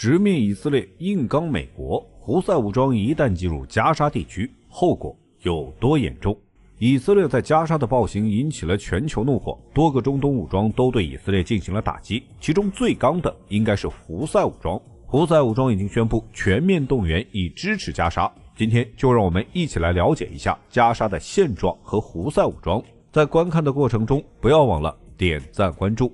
直面以色列硬刚美国，胡塞武装一旦进入加沙地区，后果有多严重？以色列在加沙的暴行引起了全球怒火，多个中东武装都对以色列进行了打击，其中最刚的应该是胡塞武装。胡塞武装已经宣布全面动员以支持加沙。今天就让我们一起来了解一下加沙的现状和胡塞武装。在观看的过程中，不要忘了点赞关注。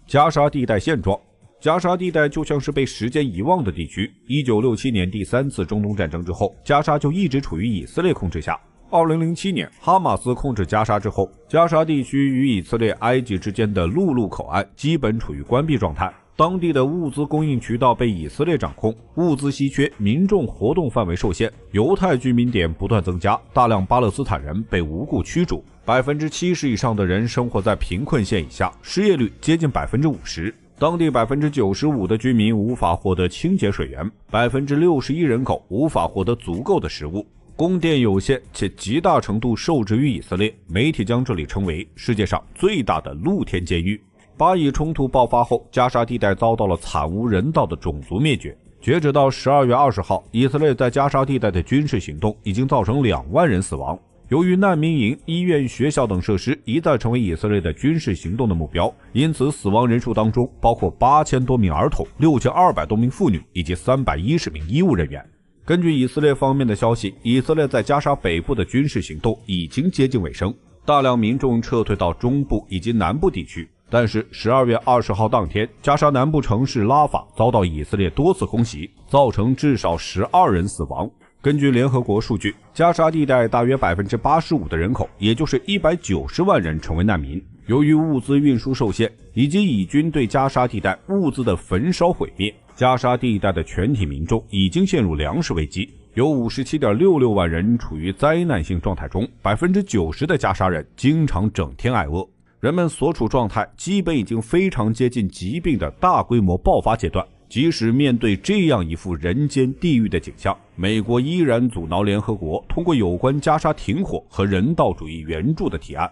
加沙地带现状。加沙地带就像是被时间遗忘的地区。1967年第3次中东战争之后，加沙就一直处于以色列控制下。2007年哈马斯控制加沙之后，加沙地区与以色列、埃及之间的陆路口岸基本处于关闭状态，当地的物资供应渠道被以色列掌控，物资稀缺，民众活动范围受限，犹太居民点不断增加，大量巴勒斯坦人被无故驱逐，70%以上的人生活在贫困线以下，失业率接近50%。当地95%的居民无法获得清洁水源，61%人口无法获得足够的食物，供电有限且极大程度受制于以色列。媒体将这里称为世界上最大的露天监狱。巴以冲突爆发后，加沙地带遭到了惨无人道的种族灭绝。截止到12月20号，以色列在加沙地带的军事行动已经造成2万人死亡。由于难民营、医院、学校等设施一再成为以色列的军事行动的目标，因此死亡人数当中包括8000多名儿童、6200多名妇女以及310名医务人员。根据以色列方面的消息，以色列在加沙北部的军事行动已经接近尾声，大量民众撤退到中部以及南部地区。但是12月20号当天，加沙南部城市拉法遭到以色列多次空袭，造成至少12人死亡。根据联合国数据，加沙地带大约85%的人口，也就是190万人成为难民。由于物资运输受限，以及以军对加沙地带物资的焚烧毁灭，加沙地带的全体民众已经陷入粮食危机，有57.66万人处于灾难性状态中，90%的加沙人经常整天挨饿。人们所处状态基本已经非常接近疾病的大规模爆发阶段。即使面对这样一副人间地狱的景象，美国依然阻挠联合国通过有关加沙停火和人道主义援助的提案。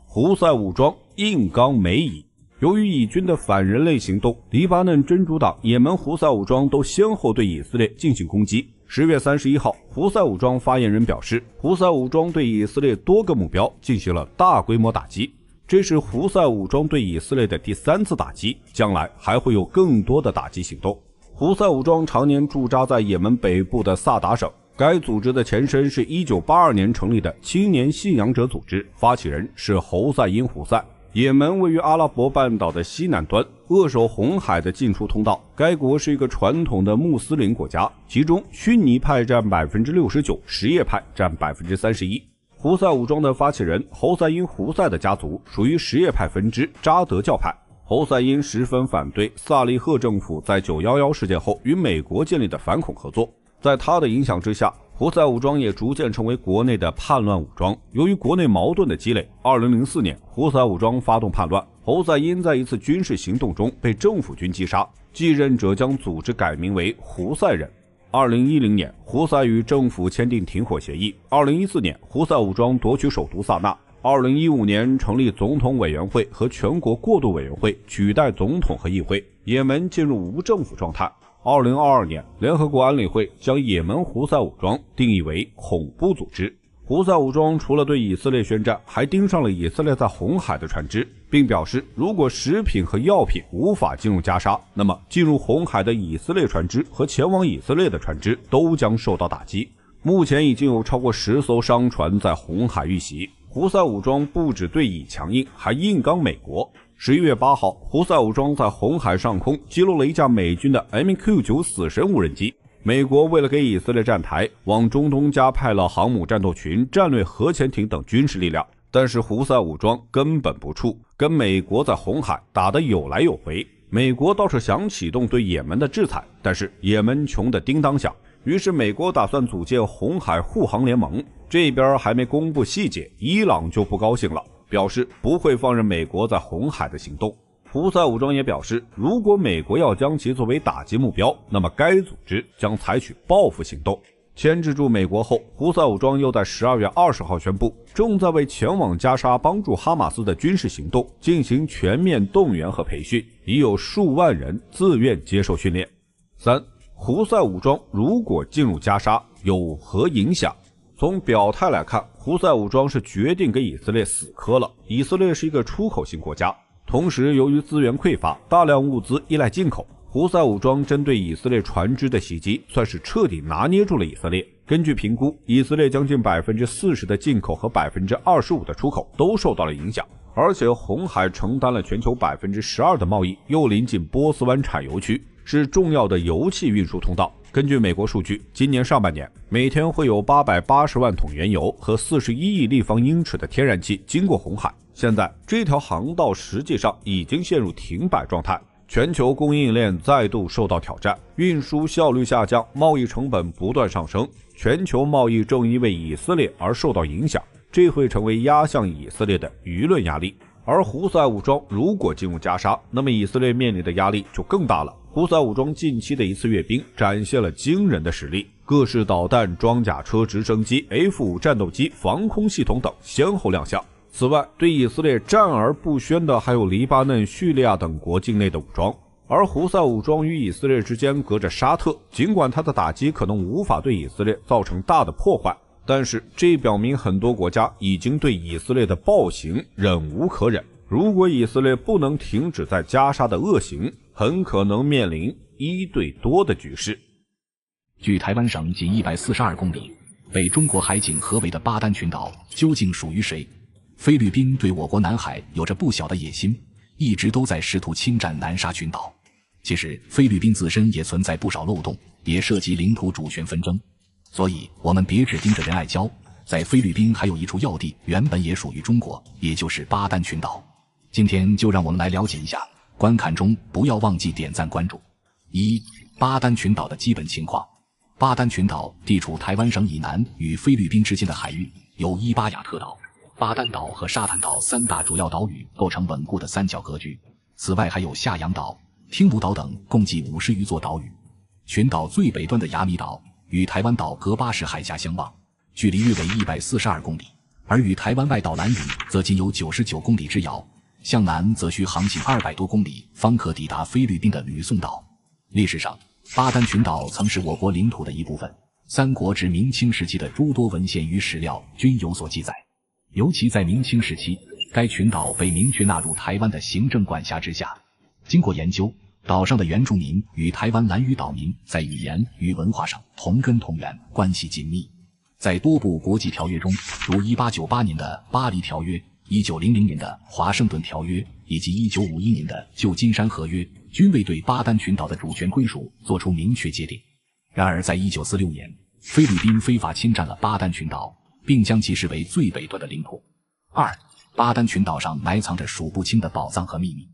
胡塞武装硬刚美以。由于以军的反人类行动，黎巴嫩真主党、也门胡塞武装都先后对以色列进行攻击。10月31号，胡塞武装发言人表示，胡塞武装对以色列多个目标进行了大规模打击。这是胡塞武装对以色列的第3次打击，将来还会有更多的打击行动。胡塞武装常年驻扎在也门北部的萨达省，该组织的前身是1982年成立的青年信仰者组织，发起人是侯赛因·胡塞。也门位于阿拉伯半岛的西南端，扼守红海的进出通道。该国是一个传统的穆斯林国家，其中逊尼派占69%，什叶派占31%。胡塞武装的发起人侯赛因·胡塞的家族属于什叶派分支扎德教派。侯赛因十分反对萨利赫政府在911事件后与美国建立的反恐合作，在他的影响之下，胡塞武装也逐渐成为国内的叛乱武装。由于国内矛盾的积累，2004年胡塞武装发动叛乱，侯赛因在一次军事行动中被政府军击杀，继任者将组织改名为胡塞人。2010年，胡塞与政府签订停火协议。2014年，胡塞武装夺取首都萨那。2015年，成立总统委员会和全国过渡委员会，取代总统和议会。也门进入无政府状态。2022年，联合国安理会将也门胡塞武装定义为恐怖组织。胡塞武装除了对以色列宣战，还盯上了以色列在红海的船只，并表示如果食品和药品无法进入加沙，那么进入红海的以色列船只和前往以色列的船只都将受到打击。目前已经有超过10艘商船在红海遇袭。胡塞武装不止对以强硬，还硬刚美国。11月8号，胡塞武装在红海上空击落了一架美军的 MQ-9 死神无人机。美国为了给以色列站台，往中东加派了航母战斗群、战略核潜艇等军事力量，但是胡塞武装根本不怵，跟美国在红海打得有来有回。美国倒是想启动对也门的制裁，但是也门穷得叮当响，于是美国打算组建红海护航联盟。这边还没公布细节，伊朗就不高兴了，表示不会放任美国在红海的行动。胡塞武装也表示，如果美国要将其作为打击目标，那么该组织将采取报复行动。牵制住美国后，胡塞武装又在12月20号宣布，正在为前往加沙帮助哈马斯的军事行动进行全面动员和培训，已有数万人自愿接受训练。3. 胡塞武装如果进入加沙，有何影响？从表态来看，胡塞武装是决定给以色列死磕了。以色列是一个出口型国家，同时由于资源匮乏，大量物资依赖进口，胡塞武装针对以色列船只的袭击算是彻底拿捏住了以色列。根据评估，以色列将近 40% 的进口和 25% 的出口都受到了影响，而且红海承担了全球 12% 的贸易，又临近波斯湾产油区，是重要的油气运输通道。根据美国数据，今年上半年每天会有880万桶原油和41亿立方英尺的天然气经过红海。现在这条航道实际上已经陷入停摆状态，全球供应链再度受到挑战，运输效率下降，贸易成本不断上升，全球贸易正因为以色列而受到影响，这会成为压向以色列的舆论压力。而胡塞武装如果进入加沙，那么以色列面临的压力就更大了。胡塞武装近期的一次阅兵展现了惊人的实力，各式导弹、装甲车、直升机、F-5 战斗机、防空系统等先后亮相。此外，对以色列战而不宣的还有黎巴嫩、叙利亚等国境内的武装。而胡塞武装与以色列之间隔着沙特，尽管它的打击可能无法对以色列造成大的破坏，但是这表明很多国家已经对以色列的暴行忍无可忍。如果以色列不能停止在加沙的恶行，很可能面临1对多的局势。距台湾省仅142公里，被中国海警合围的巴丹群岛究竟属于谁？菲律宾对我国南海有着不小的野心，一直都在试图侵占南沙群岛。其实菲律宾自身也存在不少漏洞，也涉及领土主权纷争。所以我们别只盯着仁爱礁，在菲律宾还有一处要地原本也属于中国，也就是巴丹群岛。今天就让我们来了解一下，观看中不要忘记点赞关注。1. 巴丹群岛的基本情况。巴丹群岛地处台湾省以南与菲律宾之间的海域，由伊巴亚特岛、巴丹岛和沙滩岛3大主要岛屿构成稳固的三角格局，此外还有夏阳岛、听卢岛等共计50余座岛屿。群岛最北端的雅米岛与台湾岛隔80海峡相望，距离约为142公里，而与台湾外岛兰屿则仅有99公里之遥，向南则需航行200多公里方可抵达菲律宾的吕宋岛。历史上，巴丹群岛曾是我国领土的一部分，三国至明清时期的诸多文献与史料均有所记载。尤其在明清时期，该群岛被明确纳入台湾的行政管辖之下。经过研究，岛上的原住民与台湾兰屿岛民在语言与文化上同根同源，关系紧密。在多部国际条约中，如1898年的巴黎条约、1900年的华盛顿条约以及1951年的旧金山合约，均未对巴丹群岛的主权归属作出明确界定。然而在1946年，菲律宾非法侵占了巴丹群岛，并将其视为最北端的领土。2. 巴丹群岛上埋藏着数不清的宝藏和秘密。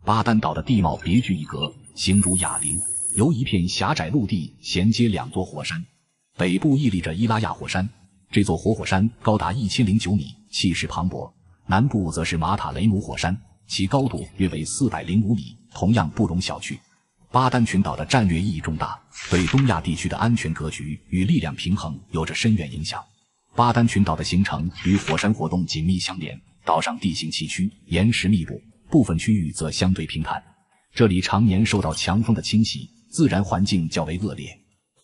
巴丹岛的地貌别具一格，形如哑铃，由一片狭窄陆地衔接2座火山。北部屹立着伊拉亚火山，这座活火山高达1009米，气势磅礴。南部则是马塔雷姆火山，其高度约为405米，同样不容小觑。巴丹群岛的战略意义重大，对东亚地区的安全格局与力量平衡有着深远影响。巴丹群岛的形成与火山活动紧密相连，岛上地形崎岖，岩石密布，部分区域则相对平坦。这里常年受到强风的侵袭，自然环境较为恶劣。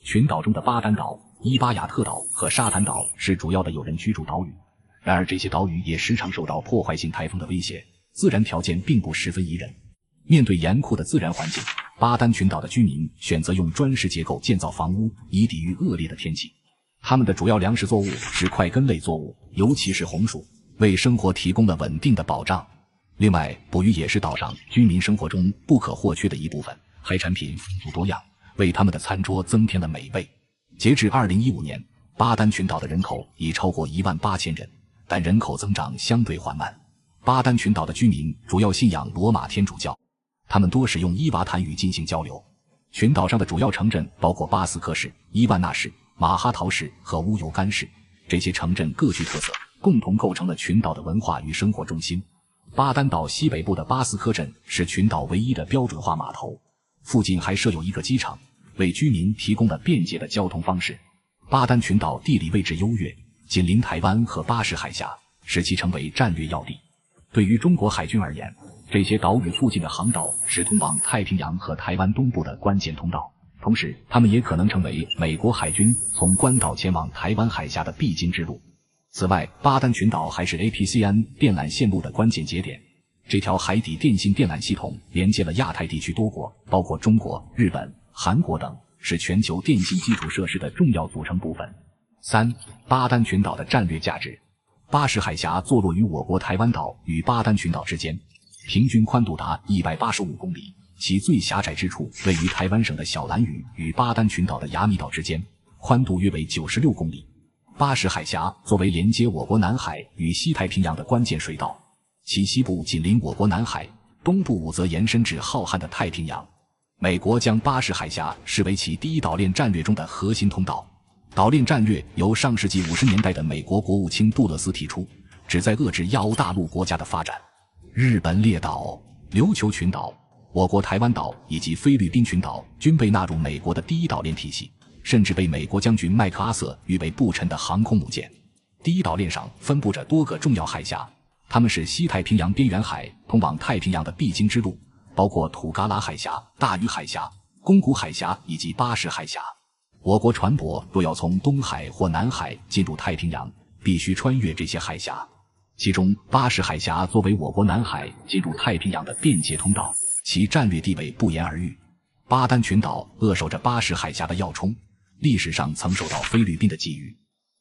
群岛中的巴丹岛、伊巴亚特岛和沙滩岛是主要的有人居住岛屿，然而这些岛屿也时常受到破坏性台风的威胁，自然条件并不十分宜人。面对严酷的自然环境，巴丹群岛的居民选择用砖石结构建造房屋，以抵御恶劣的天气。他们的主要粮食作物是块根类作物，尤其是红薯，为生活提供了稳定的保障。另外，捕鱼也是岛上居民生活中不可或缺的一部分，海产品丰富多样，为他们的餐桌增添了美味。截至2015年，巴丹群岛的人口已超过18000人，但人口增长相对缓慢。巴丹群岛的居民主要信仰罗马天主教，他们多使用伊瓦坦语进行交流。群岛上的主要城镇包括巴斯克市、伊万纳市、马哈陶市和乌尤干市，这些城镇各具特色，共同构成了群岛的文化与生活中心。巴丹岛西北部的巴斯科镇是群岛唯一的标准化码头，附近还设有一个机场，为居民提供了便捷的交通方式。巴丹群岛地理位置优越，紧邻台湾和巴士海峡，使其成为战略要地。对于中国海军而言，这些岛屿附近的航道是通往太平洋和台湾东部的关键通道，同时它们也可能成为美国海军从关岛前往台湾海峡的必经之路。此外，巴丹群岛还是 APCN 电缆线路的关键节点。这条海底电信电缆系统连接了亚太地区多国，包括中国、日本、韩国等，是全球电信基础设施的重要组成部分。3. 巴丹群岛的战略价值。巴士海峡坐落于我国台湾岛与巴丹群岛之间，平均宽度达185公里，其最狭窄之处位于台湾省的小兰屿与巴丹群岛的亚米岛之间，宽度约为96公里。巴士海峡作为连接我国南海与西太平洋的关键水道，其西部紧邻我国南海，东部则延伸至浩瀚的太平洋。美国将巴士海峡视为其第一岛链战略中的核心通道。岛链战略由上世纪50年代的美国国务卿杜勒斯提出，旨在遏制亚欧大陆国家的发展。日本列岛、琉球群岛、我国台湾岛以及菲律宾群岛均被纳入美国的第一岛链体系，甚至被美国将军麦克阿瑟誉为不沉的航空母舰。第一岛链上分布着多个重要海峡，它们是西太平洋边缘海通往太平洋的必经之路，包括土嘎拉海峡、大隅海峡、宫古海峡以及巴士海峡。我国船舶若要从东海或南海进入太平洋，必须穿越这些海峡。其中巴士海峡作为我国南海进入太平洋的便捷通道，其战略地位不言而喻。巴丹群岛扼守着巴士海峡的要冲，历史上曾受到菲律宾的觊觎。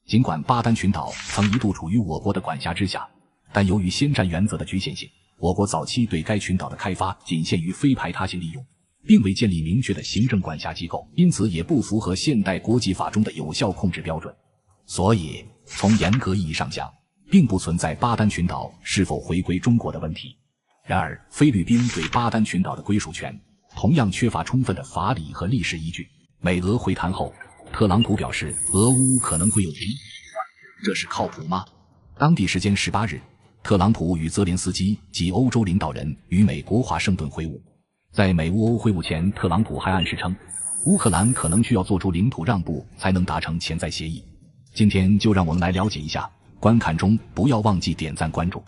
尽管巴丹群岛曾一度处于我国的管辖之下，但由于先占原则的局限性，我国早期对该群岛的开发仅限于非排他性利用，并未建立明确的行政管辖机构，因此也不符合现代国际法中的有效控制标准。所以从严格意义上讲，并不存在巴丹群岛是否回归中国的问题。然而菲律宾对巴丹群岛的归属权同样缺乏充分的法理和历史依据。美俄会谈后，特朗普表示俄乌可能会有敌，这是靠谱吗？当地时间18日，特朗普与泽连斯基及欧洲领导人与美国华盛顿会晤。在美乌欧会晤前，特朗普还暗示称，乌克兰可能需要做出领土让步才能达成潜在协议。今天就让我们来了解一下，观看中不要忘记点赞关注。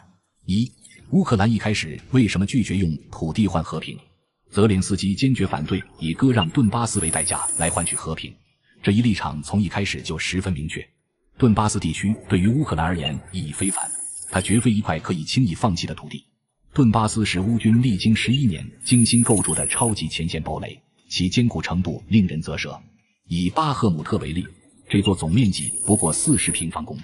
1. 乌克兰一开始为什么拒绝用土地换和平？泽连斯基坚决反对以割让顿巴斯为代价来换取和平，这一立场从一开始就十分明确。顿巴斯地区对于乌克兰而言意义非凡，它绝非一块可以轻易放弃的土地。顿巴斯是乌军历经11年精心构筑的超级前线堡垒，其坚固程度令人啧舌。以巴赫姆特为例，这座总面积不过40平方公里，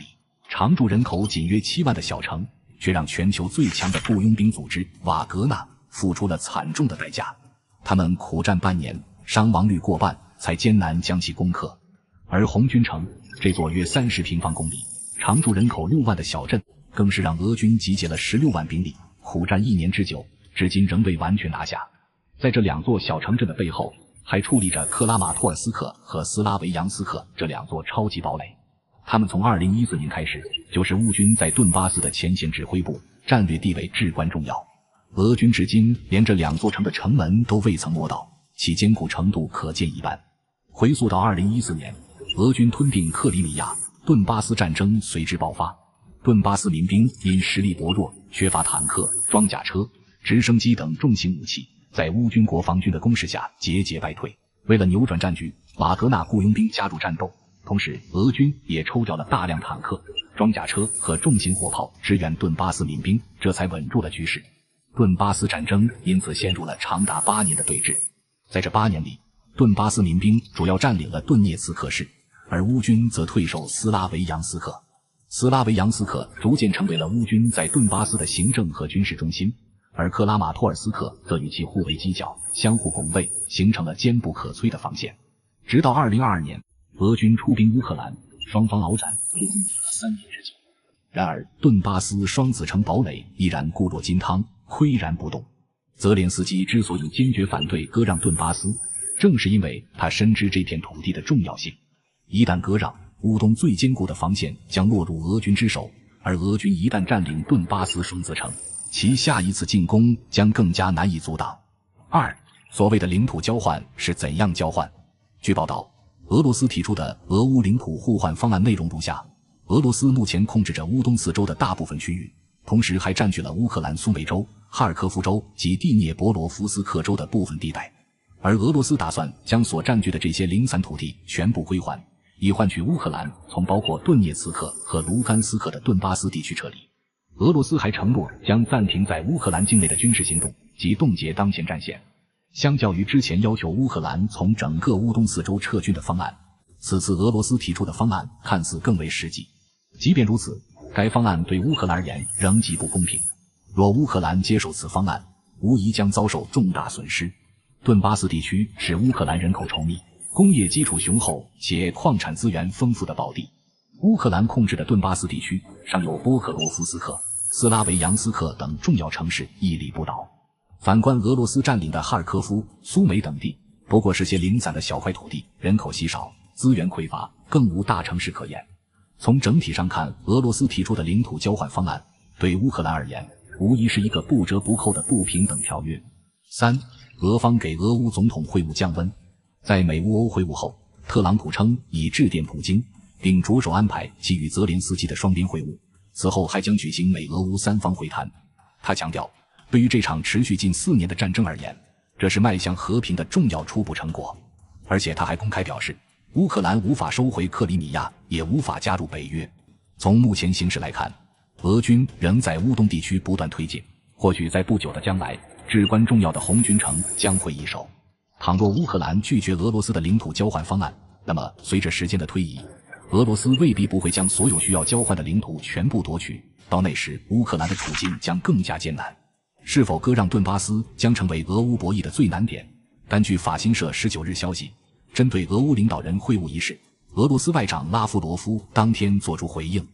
常住人口仅约7万的小城，却让全球最强的雇佣兵组织瓦格纳付出了惨重的代价。他们苦战半年，伤亡率过半，才艰难将其攻克。而红军城这座约30平方公里、常住人口6万的小镇，更是让俄军集结了16万兵力，苦战1年之久，至今仍未完全拿下。在这两座小城镇的背后，还矗立着克拉马托尔斯克和斯拉维扬斯克这两座超级堡垒。他们从2014年开始就是乌军在顿巴斯的前线指挥部，战略地位至关重要。俄军至今连这两座城的城门都未曾摸到，其坚固程度可见一斑。回溯到2014年，俄军吞并克里米亚，顿巴斯战争随之爆发。顿巴斯民兵因实力薄弱，缺乏坦克、装甲车、直升机等重型武器，在乌军国防军的攻势下节节败退。为了扭转战局，瓦格纳雇佣兵加入战斗，同时俄军也抽调了大量坦克、装甲车和重型火炮支援顿巴斯民兵，这才稳住了局势。顿巴斯战争因此陷入了长达8年的对峙。在这8年里，顿巴斯民兵主要占领了顿涅茨克市，而乌军则退守斯拉维扬斯克。斯拉维扬斯克逐渐成为了乌军在顿巴斯的行政和军事中心，而克拉马托尔斯克则与其互为犄角，相互拱卫，形成了坚不可摧的防线。直到2022年，俄军出兵乌克兰，双方鏖战历经3年之久。然而顿巴斯双子城堡垒依然固若金汤，岿然不动。泽连斯基之所以坚决反对割让顿巴斯，正是因为他深知这片土地的重要性。一旦割让，乌东最坚固的防线将落入俄军之手，而俄军一旦占领顿巴斯双子城，其下一次进攻将更加难以阻挡。2. 所谓的领土交换是怎样交换？据报道，俄罗斯提出的俄乌领土互换方案内容如下：俄罗斯目前控制着乌东四州的大部分区域，同时还占据了乌克兰苏梅州、哈尔科夫州及第聂伯罗夫斯克州的部分地带，而俄罗斯打算将所占据的这些零散土地全部归还，以换取乌克兰从包括顿涅茨克和卢甘斯克的顿巴斯地区撤离。俄罗斯还承诺将暂停在乌克兰境内的军事行动及冻结当前战线。相较于之前要求乌克兰从整个乌东四州撤军的方案，此次俄罗斯提出的方案看似更为实际。即便如此，该方案对乌克兰而言仍极不公平。若乌克兰接受此方案，无疑将遭受重大损失。顿巴斯地区是乌克兰人口稠密、工业基础雄厚且矿产资源丰富的宝地。乌克兰控制的顿巴斯地区尚有波克罗夫斯克、斯拉维扬斯克等重要城市屹立不倒。反观俄罗斯占领的哈尔科夫、苏梅等地，不过是些零散的小块土地，人口稀少，资源匮乏，更无大城市可言。从整体上看，俄罗斯提出的领土交换方案对乌克兰而言无疑是一个不折不扣的不平等条约。3. 俄方给俄乌总统会晤降温。在美乌欧会晤后，特朗普称已致电普京，并着手安排其与泽连斯基的双边会晤，此后还将举行美俄乌三方会谈。他强调，对于这场持续近4年的战争而言，这是迈向和平的重要初步成果。而且他还公开表示，乌克兰无法收回克里米亚，也无法加入北约。从目前形势来看，俄军仍在乌东地区不断推进，或许在不久的将来，至关重要的红军城将会易手。倘若乌克兰拒绝俄罗斯的领土交换方案，那么随着时间的推移，俄罗斯未必不会将所有需要交换的领土全部夺取，到那时乌克兰的处境将更加艰难。是否割让顿巴斯将成为俄乌博弈的最难点。根据法新社19日消息，针对俄乌领导人会晤一事，俄罗斯外长拉夫罗夫当天作出回应。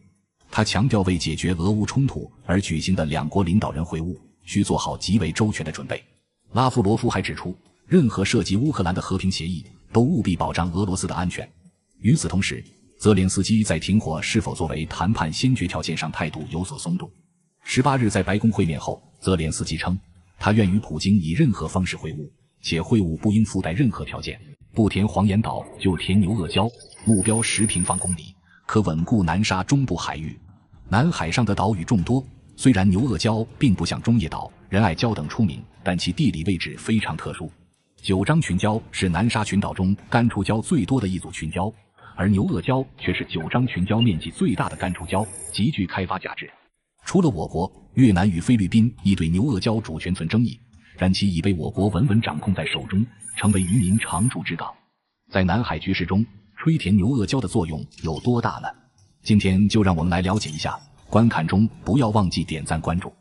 他强调，为解决俄乌冲突而举行的两国领导人会晤需做好极为周全的准备。拉夫罗夫还指出，任何涉及乌克兰的和平协议都务必保障俄罗斯的安全。与此同时，泽连斯基在停火是否作为谈判先决条件上态度有所松动。18日在白宫会面后，泽连斯基称，他愿与普京以任何方式会晤，且会晤不应附带任何条件，不填黄岩岛就填牛轭礁，目标10平方公里，可稳固南沙中部海域。南海上的岛屿众多，虽然牛轭礁并不像中业岛、仁爱礁等出名，但其地理位置非常特殊。九章群礁是南沙群岛中干触礁最多的一组群礁，而牛轭礁却是九章群礁面积最大的干触礁，极具开发价值。除了我国，越南与菲律宾亦对牛轭礁主权存争议，然其已被我国稳稳掌控在手中，成为渔民常驻之港。在南海局势中，吹填牛轭礁的作用有多大呢？今天就让我们来了解一下，观看中不要忘记点赞关注。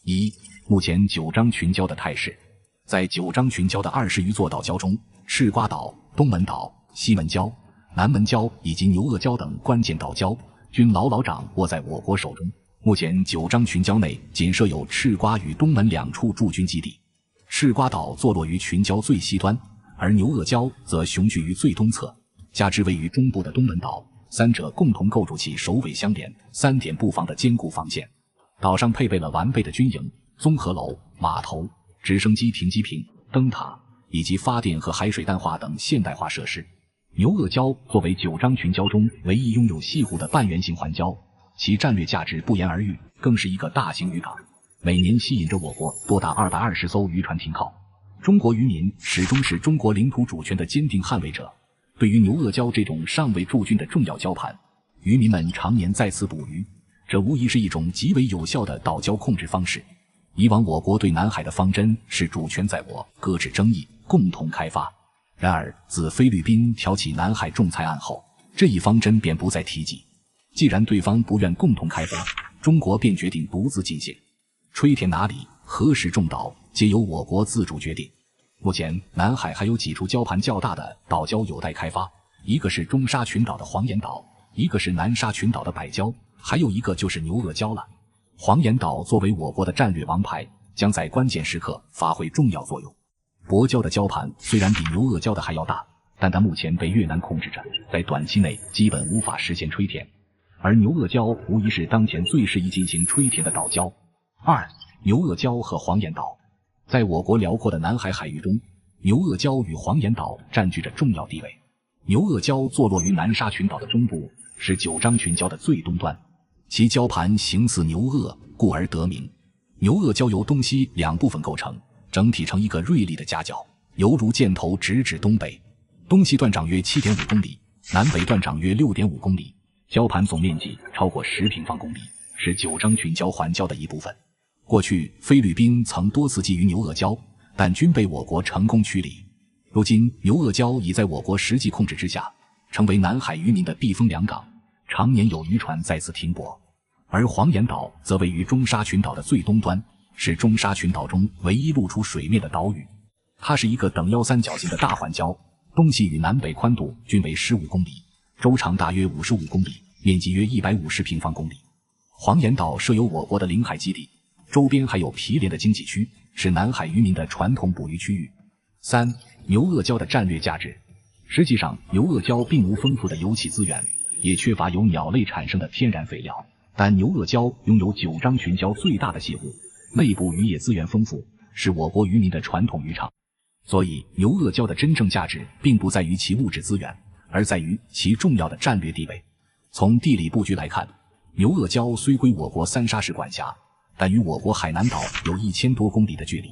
1. 目前九章群礁的态势。在九章群礁的20余座岛礁中，赤瓜岛、东门岛、西门礁、南门礁以及牛轭礁等关键岛礁均牢牢掌握在我国手中。目前九章群礁内仅设有赤瓜与东门2处驻军基地。赤瓜岛坐落于群礁最西端，而牛轭礁则雄踞于最东侧，加之位于中部的东门岛，三者共同构筑起首尾相连、3点布防的坚固防线。岛上配备了完备的军营、综合楼、码头、直升机停机坪、灯塔以及发电和海水淡化等现代化设施。牛轭礁作为九章群礁中唯一拥有西湖的半圆形环礁，其战略价值不言而喻，更是一个大型渔港，每年吸引着我国多达220艘渔船停靠。中国渔民始终是中国领土主权的坚定捍卫者，对于牛轭礁这种尚未驻军的重要礁盘，渔民们常年在此捕鱼，这无疑是一种极为有效的岛礁控制方式。以往我国对南海的方针是主权在握，搁置争议，共同开发。然而自菲律宾挑起南海仲裁案后，这一方针便不再提及。既然对方不愿共同开发，中国便决定独自进行。吹填哪里、何时种岛，皆由我国自主决定。目前南海还有几处礁盘较大的岛礁有待开发，一个是中沙群岛的黄岩岛，一个是南沙群岛的百礁，还有一个就是牛轭礁了。黄岩岛作为我国的战略王牌，将在关键时刻发挥重要作用。泊礁的礁盘虽然比牛轭礁的还要大，但它目前被越南控制着，在短期内基本无法实现吹填。而牛轭礁无疑是当前最适宜进行吹填的岛礁。2. 牛轭礁和黄岩岛。在我国辽阔的南海海域中，牛轭礁与黄岩岛占据着重要地位。牛轭礁坐落于南沙群岛的中部，是九章群礁的最东端，其礁盘形似牛轭，故而得名。牛轭礁由东西两部分构成，整体呈一个锐利的夹角，犹如箭头直指东北。东西断长约 7.5 公里，南北断长约 6.5 公里，礁盘总面积超过10平方公里，是九章群礁环礁的一部分。过去菲律宾曾多次觊觎牛轭礁，但均被我国成功驱离。如今牛轭礁已在我国实际控制之下，成为南海渔民的避风良港，常年有渔船在此停泊。而黄岩岛则位于中沙群岛的最东端，是中沙群岛中唯一露出水面的岛屿。它是一个等腰三角形的大环礁，东西与南北宽度均为15公里，周长大约55公里，面积约150平方公里。黄岩岛设有我国的领海基地，周边还有毗连的经济区，是南海渔民的传统捕鱼区域。3. 牛轭礁的战略价值。实际上，牛轭礁并无丰富的油气资源，也缺乏由鸟类产生的天然肥料，但牛轭礁拥有九章群礁最大的泻湖，内部渔业资源丰富，是我国渔民的传统渔场。所以，牛轭礁的真正价值并不在于其物质资源，而在于其重要的战略地位。从地理布局来看，牛轭礁虽归我国三沙市管辖，但与我国海南岛有1000多公里的距离。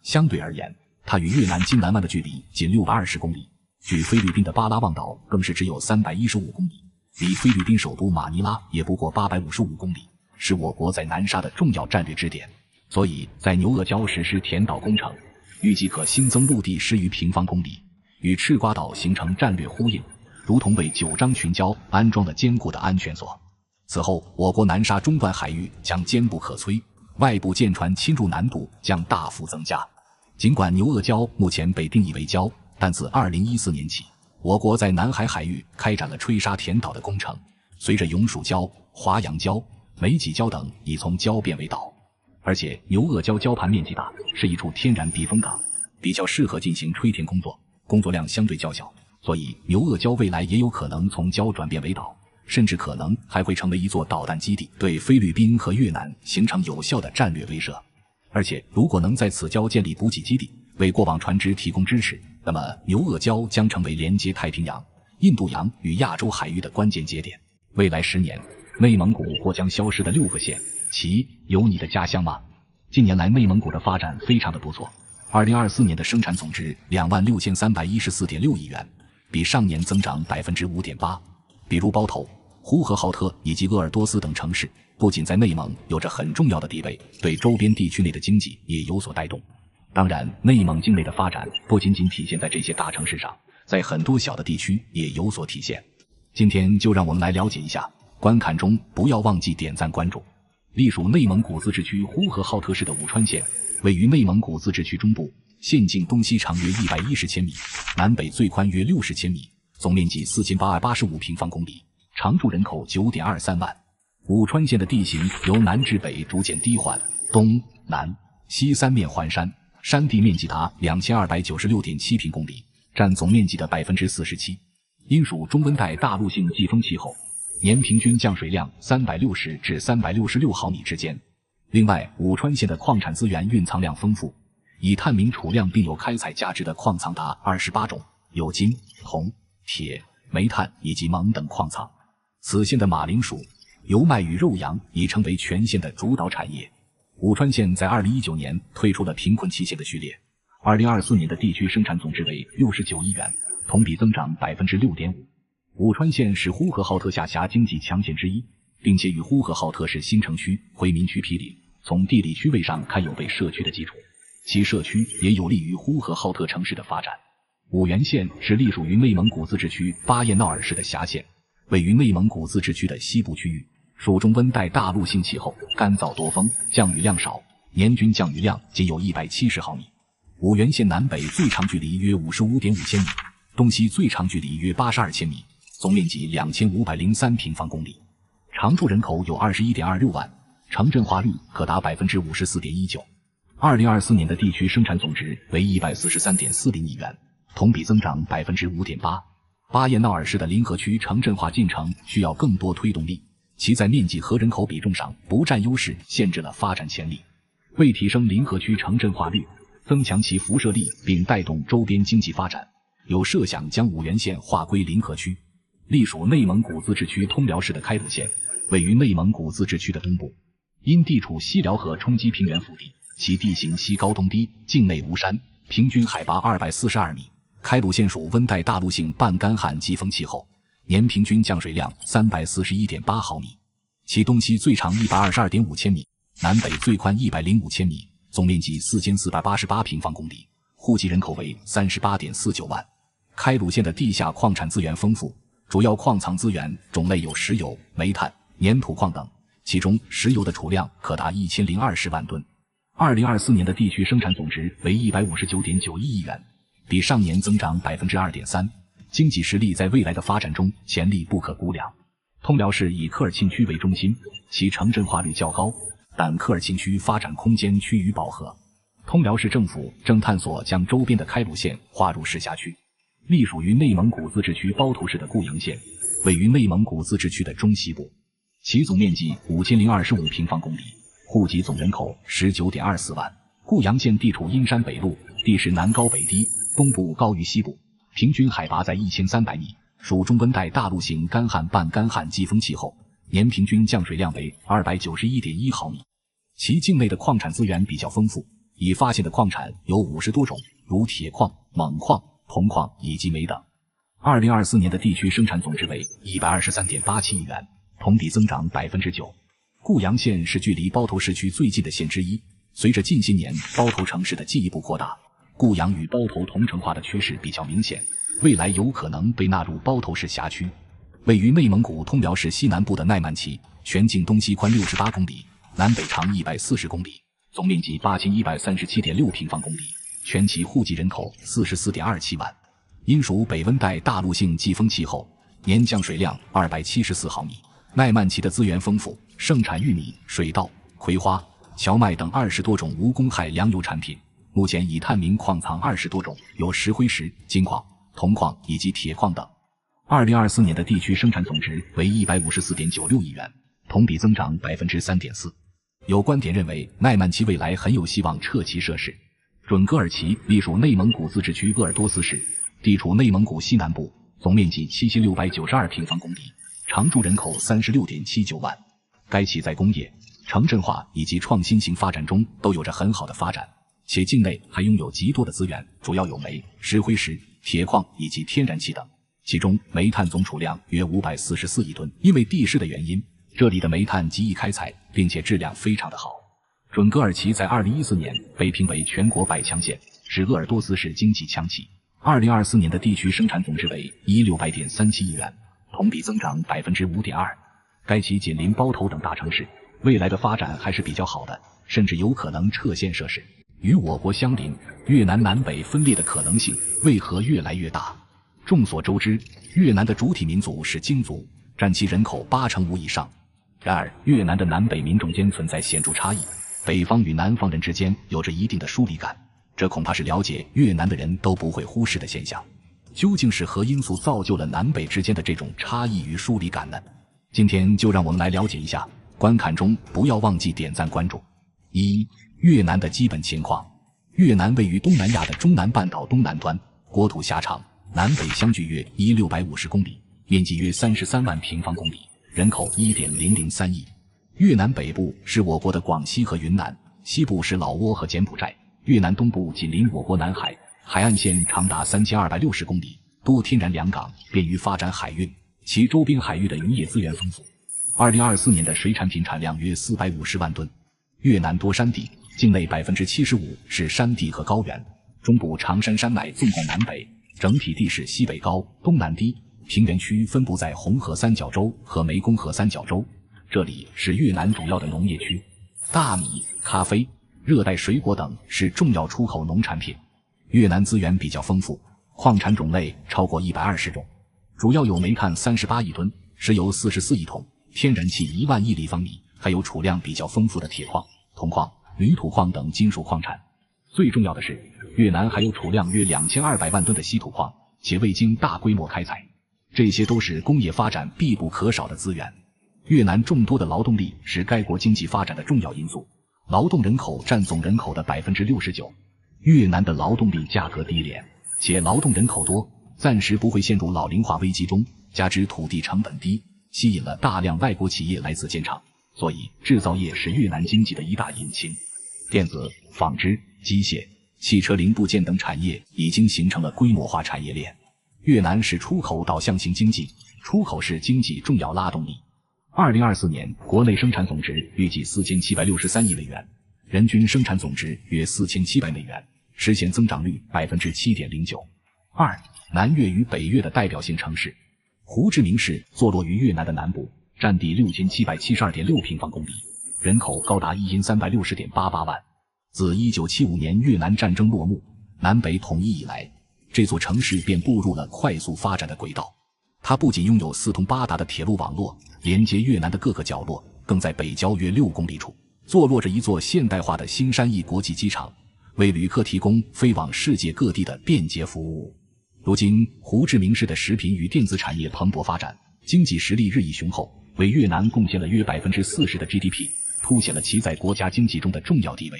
相对而言，它与越南金南湾的距离仅620公里，距菲律宾的巴拉望岛更是只有315公里，离菲律宾首都马尼拉也不过855公里，是我国在南沙的重要战略支点。所以在牛轭礁实施填岛工程，预计可新增陆地10余平方公里，与赤瓜岛形成战略呼应，如同为九章群礁安装了坚固的安全锁。此后，我国南沙中段海域将坚不可摧，外部舰船侵入难度将大幅增加。尽管牛轭礁目前被定义为礁，但自2014年起，我国在南海海域开展了吹沙填岛的工程。随着永暑礁、华阳礁、美济礁等已从礁变为岛，而且牛轭礁礁盘面积大，是一处天然避风港，比较适合进行吹填工作，工作量相对较小，所以牛轭礁未来也有可能从礁转变为岛，甚至可能还会成为一座导弹基地，对菲律宾和越南形成有效的战略威慑。而且如果能在此礁建立补给基地，为过往船只提供支持，那么牛轭礁将成为连接太平洋、印度洋与亚洲海域的关键节点。未来10年，内蒙古或将消失的6个县，其有你的家乡吗？近年来内蒙古的发展非常的不错，2024年的生产总值26314.6亿元，比上年增长 5.8%。比如包头、呼和浩特以及鄂尔多斯等城市，不仅在内蒙有着很重要的地位，对周边地区内的经济也有所带动。当然，内蒙境内的发展不仅仅体现在这些大城市上，在很多小的地区也有所体现。今天就让我们来了解一下，观看中不要忘记点赞关注。隶属内蒙古自治区呼和浩特市的武川县，位于内蒙古自治区中部，县境东西长约110千米，南北最宽约60千米，总面积4885平方公里，常住人口9.23万。武川县的地形由南至北逐渐低缓，东南西三面环山，山地面积达2296.7平公里，占总面积的 47%。因属中温带大陆性季风气候，年平均降水量360至366毫米之间。另外，武川县的矿产资源蕴藏量丰富，以探明储量并有开采价值的矿藏达28种，有金、铜、铁、煤炭以及锰等矿藏。此县的马铃薯、油麦与肉羊已成为全县的主导产业。武川县在2019年退出了贫困期限的序列，2024年的地区生产总值为69亿元，同比增长 6.5%。武川县是呼和浩特下辖经济强县之一，并且与呼和浩特市新城区、回民区毗邻，从地理区位上看有被社区的基础，其社区也有利于呼和浩特城市的发展。五原县是隶属于内蒙古自治区巴彦淖尔市的辖县，位于内蒙古自治区的西部区域，属中温带大陆性气候，干燥多风，降雨量少，年均降雨量仅有170毫米。五原县南北最长距离约 55.5千米，东西最长距离约82千米，总面积2503平方公里，常住人口有 21.26 万，城镇化率可达 54.19%。2024年的地区生产总值为143.40亿元，同比增长 5.8%。巴彦淖尔市的临河区城镇化进程需要更多推动力，其在面积和人口比重上不占优势，限制了发展潜力。为提升临河区城镇化率，增强其辐射力并带动周边经济发展，有设想将五原县划归临河区，隶属内蒙古自治区通辽市的开鲁县，位于内蒙古自治区的东部。因地处西辽河冲积平原腹地，其地形西高东低，境内无山，平均海拔242米。开鲁县属温带大陆性半干旱季风气候，年平均降水量341.8毫米，其东西最长122.5千米，南北最宽105千米，总面积4488平方公里，户籍人口为38.49万。开鲁县的地下矿产资源丰富，主要矿藏资源种类有石油、煤炭、粘土矿等，其中石油的储量可达1020万吨。2024年的地区生产总值为159.91亿元，比上年增长 2.3%， 经济实力在未来的发展中潜力不可估量。通辽市以科尔沁区为中心，其城镇化率较高，但科尔沁区发展空间趋于饱和。通辽市政府正探索将周边的开鲁县划入市辖区，隶属于内蒙古自治区包头市的固阳县，位于内蒙古自治区的中西部，其总面积5025平方公里，户籍总人口19.24万。固阳县地处阴山北麓，地势南高北低，东部高于西部，平均海拔在1300米，属中温带大陆性干旱半干旱季风气候，年平均降水量为291.1毫米。其境内的矿产资源比较丰富，已发现的矿产有50多种，如铁矿、锰矿、铜矿以及煤等。2024年的地区生产总值为123.87亿元，同比增长 9%。固阳县是距离包头市区最近的县之一，随着近些年包头城市的进一步扩大，固阳与包头同城化的趋势比较明显，未来有可能被纳入包头市辖区。位于内蒙古通辽市西南部的奈曼旗，全境东西宽68公里，南北长140公里，总面积8137.6平方公里，全旗户籍人口44.27万。因属北温带大陆性季风气候，年降水量274毫米。奈曼旗的资源丰富，盛产玉米、水稻、葵花、荞麦等20多种无公害粮油产品。目前已探明矿藏20多种，有石灰石、金矿、铜矿以及铁矿等。2024年的地区生产总值为154.96亿元，同比增长 3.4%。有观点认为，奈曼旗未来很有希望撤旗设市。准噶尔旗隶属内蒙古自治区鄂尔多斯市，地处内蒙古西南部，总面积7692平方公里，常住人口36.79万。该旗在工业、城镇化以及创新型发展中都有着很好的发展，且境内还拥有极多的资源，主要有煤、石灰石、铁矿以及天然气等。其中煤炭总储量约544亿吨，因为地势的原因，这里的煤炭极易开采，并且质量非常的好。准噶尔旗在2014年被评为全国100强县，是鄂尔多斯市经济强旗。2024年的地区生产总值为160.37亿元，同比增长 5.2%。该旗紧邻包头等大城市，未来的发展还是比较好的，甚至有可能撤县设市。与我国相邻，越南南北分裂的可能性为何越来越大？众所周知，越南的主体民族是京族，占其人口85%以上。然而，越南的南北民众间存在显著差异，北方与南方人之间有着一定的疏离感，这恐怕是了解越南的人都不会忽视的现象。究竟是何因素造就了南北之间的这种差异与疏离感呢？今天就让我们来了解一下，观看中不要忘记点赞关注。1、越南的基本情况。越南位于东南亚的中南半岛东南端，国土狭长，南北相距约1650公里，面积约33万平方公里，人口1.003亿。越南北部是我国的广西和云南，西部是老挝和柬埔寨。越南东部紧邻我国南海，海岸线长达3260公里，多天然良港，便于发展海运。其周边海域的渔业资源丰富。2024年的水产品产量约450万吨。越南多山地，境内 75% 是山地和高原，中部长山山脉纵贯南北，整体地势西北高，东南低，平原区分布在红河三角洲和湄公河三角洲，这里是越南主要的农业区。大米、咖啡、热带水果等是重要出口农产品。越南资源比较丰富，矿产种类超过120种，主要有煤炭38亿吨，石油44亿桶，天然气1万亿立方米，还有储量比较丰富的铁矿、铜矿、铝土矿等金属矿产。最重要的是，越南还有储量约2200万吨的稀土矿，且未经大规模开采，这些都是工业发展必不可少的资源。越南众多的劳动力是该国经济发展的重要因素，劳动人口占总人口的 69%。越南的劳动力价格低廉，且劳动人口多，暂时不会陷入老龄化危机中，加之土地成本低，吸引了大量外国企业来此建厂，所以制造业是越南经济的一大引擎。电子、纺织、机械、汽车零部件等产业已经形成了规模化产业链。越南是出口导向型经济，出口是经济重要拉动力。2024年国内生产总值预计4763亿美元，人均生产总值约4700美元，实现增长率 7.09%。2. 南越与北越的代表性城市。胡志明市坐落于越南的南部，占地6772.6平方公里，人口高达1360.88万。自1975年越南战争落幕，南北统一以来，这座城市便步入了快速发展的轨道。它不仅拥有四通八达的铁路网络，连接越南的各个角落，更在北郊约6公里处坐落着一座现代化的新山翼国际机场，为旅客提供飞往世界各地的便捷服务。如今，胡志明市的食品与电子产业蓬勃发展，经济实力日益雄厚，为越南贡献了约 40% 的 GDP， 凸显了其在国家经济中的重要地位。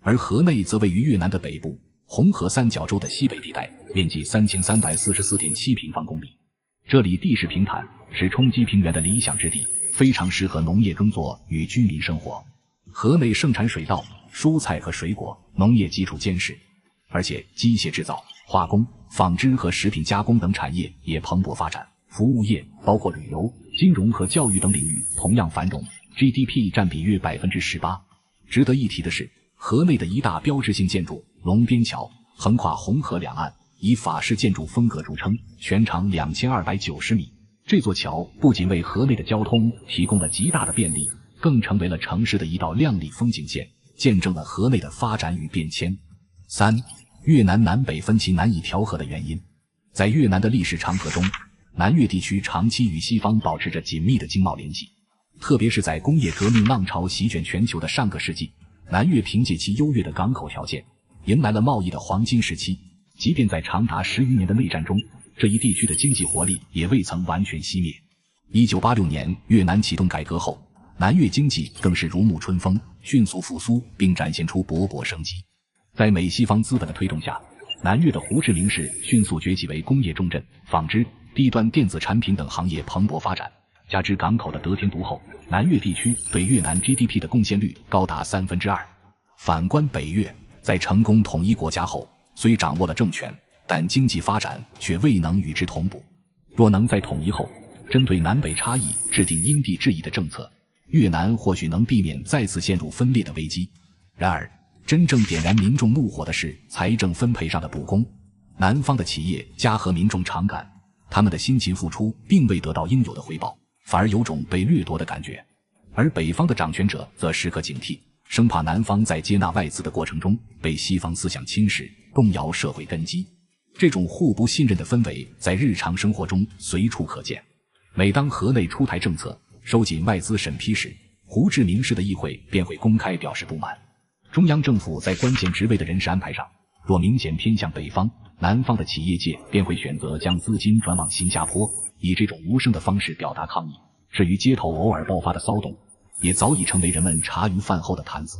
而河内则位于越南的北部，红河三角洲的西北地带，面积3344.7平方公里。这里地势平坦，是冲积平原的理想之地，非常适合农业耕作与居民生活。河内盛产水稻、蔬菜和水果，农业基础坚实，而且机械制造、化工、纺织和食品加工等产业也蓬勃发展。服务业包括旅游、金融和教育等领域同样繁荣， GDP 占比约 18%。 值得一提的是，河内的一大标志性建筑龙边桥横跨红河两岸，以法式建筑风格著称，全长2290米。这座桥不仅为河内的交通提供了极大的便利，更成为了城市的一道亮丽风景线，见证了河内的发展与变迁。3. 越南南北分歧难以调和的原因。在越南的历史长河中，南越地区长期与西方保持着紧密的经贸联系，特别是在工业革命浪潮席卷全球的上个世纪，南越凭借其优越的港口条件，迎来了贸易的黄金时期。即便在长达10余年的内战中，这一地区的经济活力也未曾完全熄灭。1986年越南启动改革后，南越经济更是如沐春风，迅速复苏，并展现出勃勃生机。在美西方资本的推动下，南越的胡志明市迅速崛起为工业重镇，纺织、低端电子产品等行业蓬勃发展，加之港口的得天独厚，南越地区对越南 GDP 的贡献率高达2/3。反观北越，在成功统一国家后，虽掌握了政权，但经济发展却未能与之同步。若能在统一后，针对南北差异制定因地制宜的政策，越南或许能避免再次陷入分裂的危机。然而，真正点燃民众怒火的是财政分配上的不公。南方的企业家和民众常感，他们的辛勤付出并未得到应有的回报，反而有种被掠夺的感觉。而北方的掌权者则时刻警惕，生怕南方在接纳外资的过程中被西方思想侵蚀，动摇社会根基。这种互不信任的氛围在日常生活中随处可见。每当河内出台政策，收紧外资审批时，胡志明市的议会便会公开表示不满。中央政府在关键职位的人事安排上，若明显偏向北方，南方的企业界便会选择将资金转往新加坡，以这种无声的方式表达抗议。至于街头偶尔爆发的骚动，也早已成为人们茶余饭后的谈资。